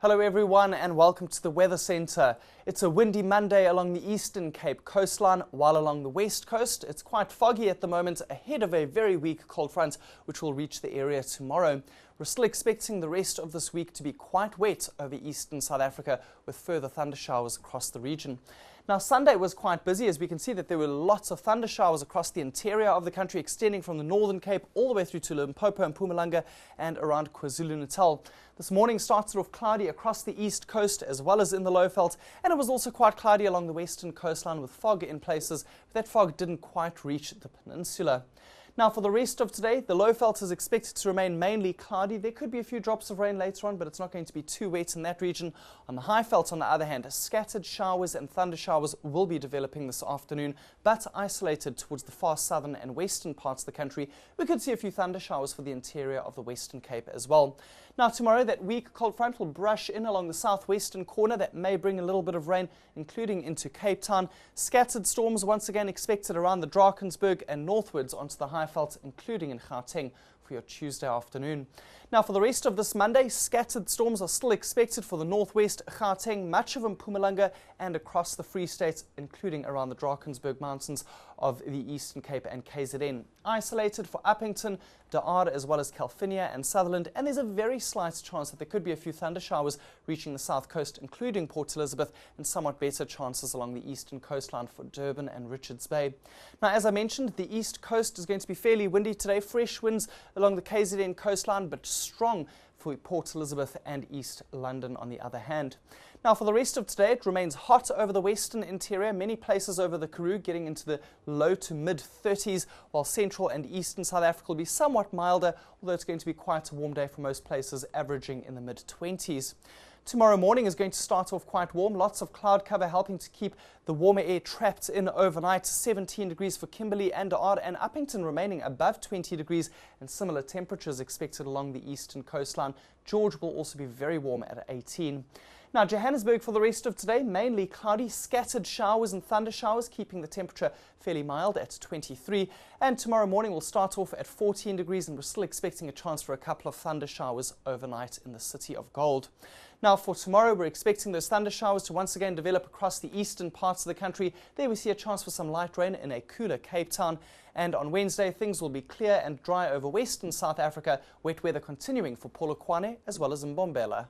Hello everyone and welcome to the Weather Centre. It's a windy Monday along the Eastern Cape coastline, while along the west coast it's quite foggy at the moment ahead of a very weak cold front which will reach the area tomorrow. We're still expecting the rest of this week to be quite wet over eastern South Africa with further thunder showers across the region. Now Sunday was quite busy, as we can see that there were lots of thunder showers across the interior of the country, extending from the Northern Cape all the way through to Limpopo and Mpumalanga and around KwaZulu-Natal. This morning started off cloudy across the east coast as well as in the Lowveld, and it was also quite cloudy along the western coastline with fog in places, but that fog didn't quite reach the peninsula. Now for the rest of today, the Lowveld is expected to remain mainly cloudy. There could be a few drops of rain later on, but it's not going to be too wet in that region. On the Highveld, on the other hand, scattered showers and thunder showers will be developing this afternoon, but isolated towards the far southern and western parts of the country. We could see a few thunder showers for the interior of the Western Cape as well. Now tomorrow, that weak cold front will brush in along the southwestern corner. That may bring a little bit of rain, including into Cape Town. Scattered storms once again expected around the Drakensberg and northwards onto the Highveld, including in Gauteng, for your Tuesday afternoon. Now for the rest of this Monday, scattered storms are still expected for the northwest, Gauteng, much of Mpumalanga and across the Free State, including around the Drakensberg Mountains of the Eastern Cape and KZN. Isolated for Uppington, De Aar as well as Calvinia and Sutherland, and there's a very slight chance that there could be a few thunder showers reaching the south coast, including Port Elizabeth, and somewhat better chances along the eastern coastline for Durban and Richards Bay. Now as I mentioned, the east coast is going to be fairly windy today, fresh winds along the KZN coastline, but strong for Port Elizabeth and East London on the other hand. Now for the rest of today, it remains hot over the western interior, many places over the Karoo getting into the low to mid 30s, while central and eastern South Africa will be somewhat milder, although it's going to be quite a warm day for most places, averaging in the mid 20s. Tomorrow morning is going to start off quite warm, lots of cloud cover helping to keep the warmer air trapped in overnight. 17 degrees for Kimberley and De Aar, and Uppington remaining above 20 degrees, and similar temperatures expected along the eastern coastline. George will also be very warm at 18. Now Johannesburg for the rest of today, mainly cloudy, scattered showers and thunder showers, keeping the temperature fairly mild at 23. And tomorrow morning will start off at 14 degrees, and we're still expecting a chance for a couple of thunder showers overnight in the City of Gold. Now for tomorrow, we're expecting those thunder showers to once again develop across the eastern parts of the country. There we see a chance for some light rain in a cooler Cape Town. And on Wednesday, things will be clear and dry over western South Africa, wet weather continuing for Polokwane as well as Mbombela.